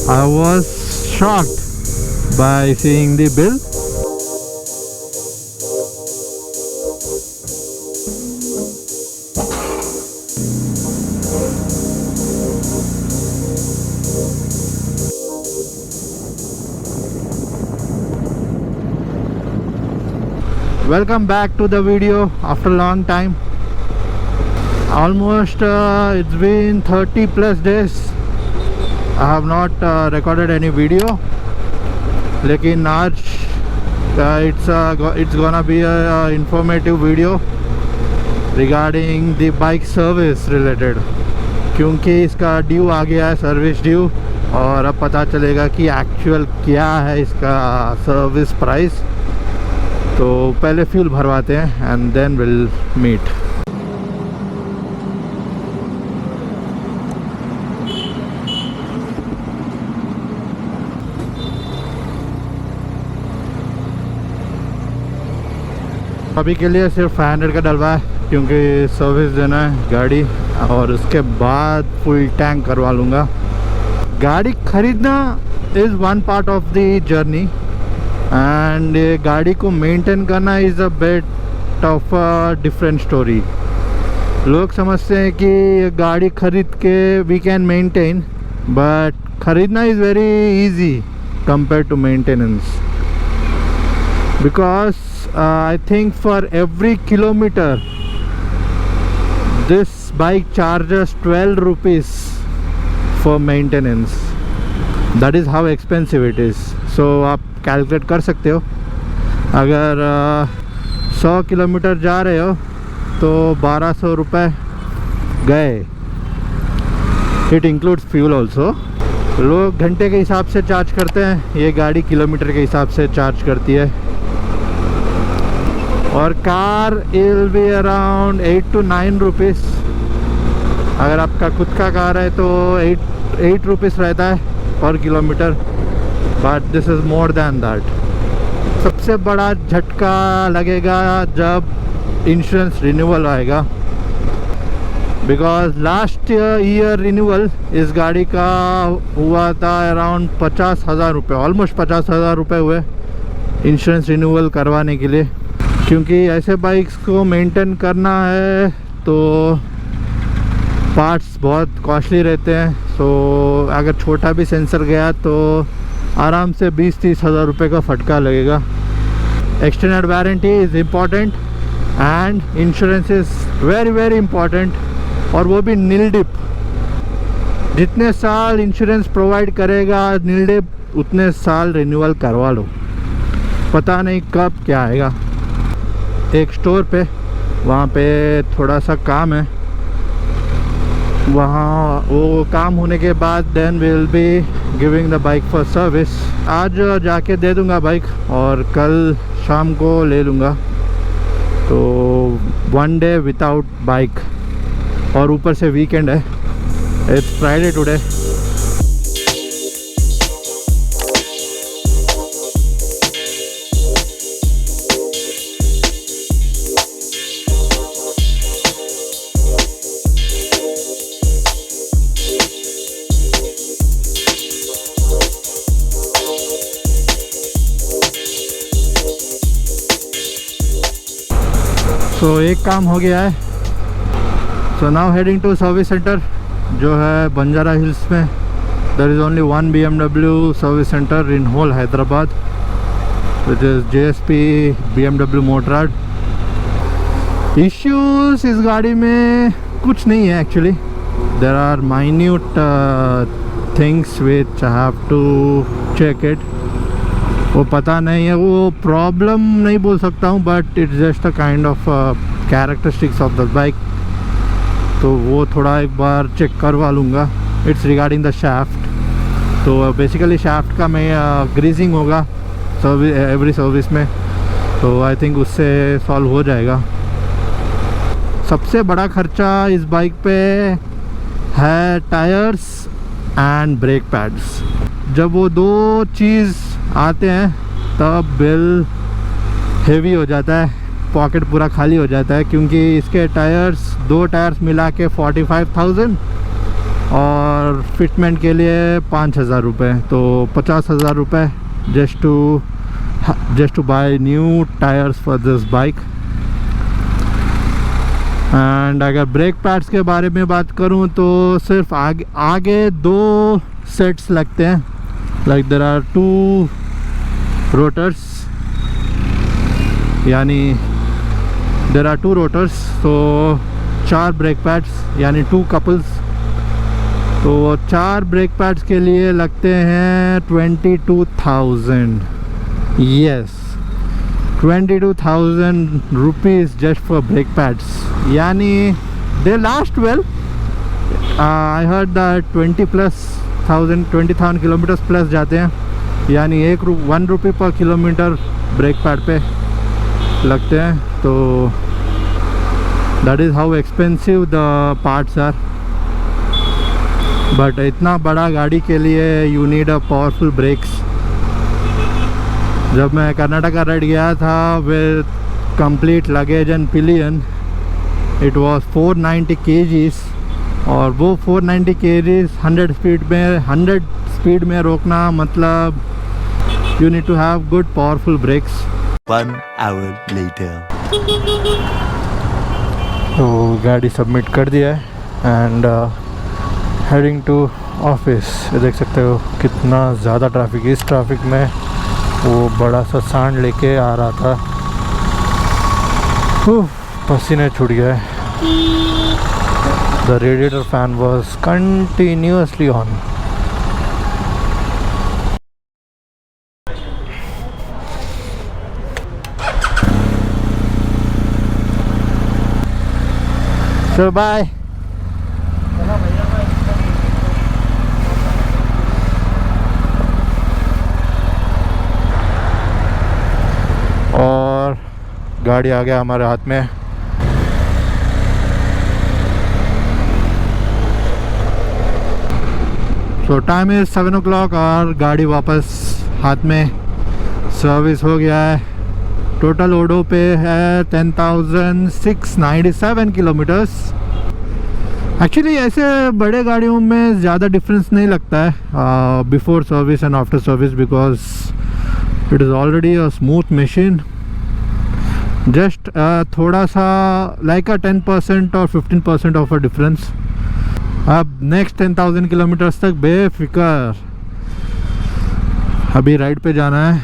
I was shocked by seeing the bill. Welcome back to the video after a long time. Almost it's been 30 plus days I have not recorded any video. लेकिन आज it's gonna be a informative video regarding the bike service related, क्योंकि इसका due आ गया है, service due, और अब पता चलेगा कि एक्चुअल क्या है इसका सर्विस प्राइस। तो पहले फ्यूल भरवाते हैं एंड देन विल मीट। अभी के लिए सिर्फ 500 का डलवा है, क्योंकि सर्विस देना है गाड़ी, और उसके बाद फुल टैंक करवा लूँगा। गाड़ी खरीदना is one part of the journey, and गाड़ी को मेंटेन करना is a bit of a different story. लोग समझते हैं कि गाड़ी खरीद के वी कैन मेंटेन, बट खरीदना is very easy compare to maintenance, because I think for every kilometer this bike charges 12 rupees for maintenance. That is how expensive it is. So आप calculate कर सकते हो, अगर 100 किलोमीटर जा रहे हो तो 1200 रुपये गए। It includes fuel also. लोग घंटे के हिसाब से चार्ज करते हैं, ये गाड़ी किलोमीटर के हिसाब से चार्ज करती है। और car will be around 8 to 9 rupees. अगर आपका खुद का कार है तो 8 रुपीज़ रहता है पर kilometre, but this is more than that. सबसे बड़ा झटका लगेगा जब इंश्योरेंस रिन्यूअल आएगा, बिकॉज लास्ट ईयर रिन्यूअल इस गाड़ी का हुआ था अराउंड 50,000 रुपये, ऑलमोस्ट 50,000 रुपये हुए इंश्योरेंस रिन्यूअल करवाने के लिए। क्योंकि ऐसे बाइक्स को मेंटेन करना है तो पार्ट्स बहुत कॉस्टली रहते हैं। सो अगर छोटा भी सेंसर गया तो आराम से 20-30 हज़ार रुपये का फटका लगेगा। Extended warranty is important and insurance is very very important, और वो भी नील डिप। जितने साल इंश्योरेंस प्रोवाइड करेगा नील डिप, उतने साल रिन्यूअल करवा लो, पता नहीं कब क्या आएगा। एक स्टोर पे, वहाँ पे थोड़ा सा काम है, वहाँ वो काम होने के बाद then will be giving the bike for service. आज जाके दे दूँगा बाइक और कल शाम को ले लूँगा। तो 1 डे विदाउट बाइक, और ऊपर से वीकेंड है, इट्स फ्राइडे टुडे। तो एक काम हो गया है। So now heading to service centre, जो है बंजारा हिल्स में। There is only one BMW service centre in whole Hyderabad, which is JSP BMW Motorrad. Issues इस गाड़ी में कुछ नहीं है actually. There are minute things which I have to check it. वो पता नहीं है, वो प्रॉब्लम नहीं बोल सकता हूँ, but it's just a kind of characteristics of the bike. तो वो थोड़ा एक बार चेक करवा लूँगा। It's regarding the shaft. तो बेसिकली शाफ्ट का मैं ग्रीजिंग होगा एवरी सर्विस में, तो आई थिंक उससे सॉल्व हो जाएगा। सबसे बड़ा खर्चा इस बाइक पे है टायर्स एंड ब्रेक पैड्स। जब वो दो चीज़ आते हैं तब बिल हेवी हो जाता है, पॉकेट पूरा खाली हो जाता है, क्योंकि इसके टायर्स, 2 टायर्स मिला के 45,000 और फिटमेंट के लिए 5,000 रुपये, तो 50,000 रुपये just to buy new tires for this bike. And अगर ब्रेक पैड्स के बारे में बात करूं तो सिर्फ आगे 2 सेट्स लगते हैं. लाइक देयर आर 2 रोटर्स, यानी देयर आर 2 रोटर्स, तो 4 ब्रेक पैड्स यानी 2 कपल्स. तो 4 ब्रेक पैड्स के लिए लगते हैं 22,000. Yes, 22,000 rupees just for brake pads. यानी they last well. I heard that 20,000 kilometers plus जाते हैं, यानी 1 रुपये पर किलोमीटर ब्रेक पैड पे लगते हैं. तो that is how expensive the parts are. But इतना बड़ा गाड़ी के लिए you need a powerful brakes. जब मैं कर्नाटका राइड गया था with complete luggage and pillion, it was 490 kgs, और वो 490 kgs 100 स्पीड में रोकना मतलब you need to have good powerful brakes. 1 hour later. तो गाड़ी सबमिट कर दिया है एंड हेडिंग टू ऑफिस. देख सकते हो कितना ज़्यादा ट्रैफिक. इस ट्रैफिक में वो बड़ा सा सांड लेके आ रहा था. पसीने छूट गए. The radiator fan was continuously on. So bye. और गाड़ी आ गया हमारे हाथ में. सो टाइम इज़ 7 o'clock और गाड़ी वापस हाथ में. सर्विस हो गया है. टोटल ओडो पे है 10,697 किलोमीटर्स. एक्चुअली ऐसे बड़े गाड़ियों में ज़्यादा डिफरेंस नहीं लगता है before service and after service, because it is already a smooth machine. Just थोड़ा सा लाइक अ 10% और 15% ऑफ अ डिफरेंस. अब नेक्स्ट 10,000 किलोमीटर्स तक बेफिक्र. अभी राइड पे जाना है,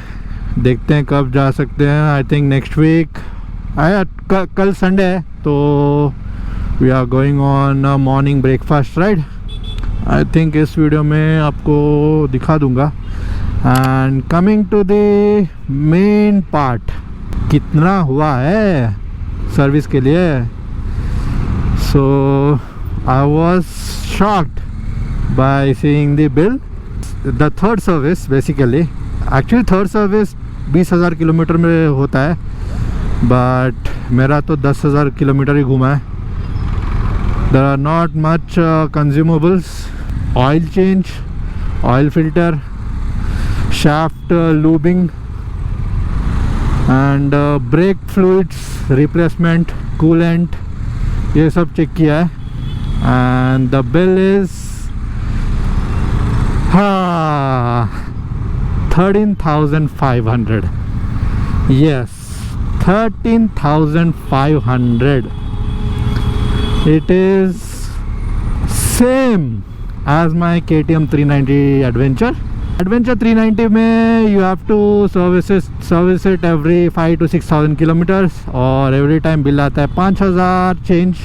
देखते हैं कब जा सकते हैं. I think next week. कल संडे है तो we are going on morning breakfast ride. I think इस वीडियो में आपको दिखा दूंगा. And coming to the main part, कितना हुआ है सर्विस के लिए. So I was shocked by seeing the bill. The third service basically, actually third service 20,000 kilometre में होता है, but मेरा तो 10,000 किलोमीटर ही घूमा है. There are not much consumables. Oil change, oil filter, shaft lubing and brake fluids replacement, coolant, ये सब check किया है. And the bill is 13,500. Yes, 13,500. It is same as my KTM 390 Adventure. Adventure 390 में you have to service it every 5,000 to 6,000 kilometers, और every time bill आता है 5,000 change.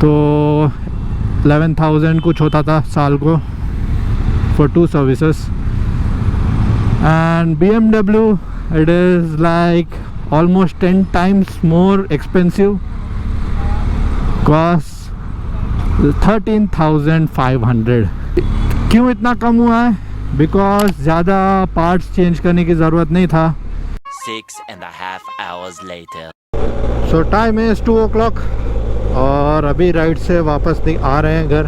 तो 11,000 कुछ होता था साल को for 2 services. And BMW, it is like almost 10 times more expensive, costs 13,500. क्यों इतना कम हुआ है? Because ज़्यादा पार्ट्स चेंज करने की ज़रूरत नहीं था. 6.5 hours later. So time is 2 o'clock और अभी राइड से वापस आ रहे हैं घर.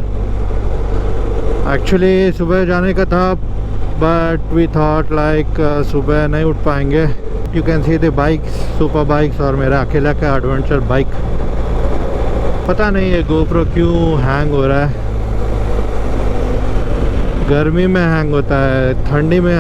एक्चुअली सुबह जाने का था, बट वी थॉट लाइक सुबह नहीं उठ पाएंगे. You can see the bikes, super bikes, और मेरा अकेला का एडवेंचर बाइक. पता नहीं ये गोप्रो क्यों हैंग हो रहा है. गर्मी में हैंग होता है, ठंडी में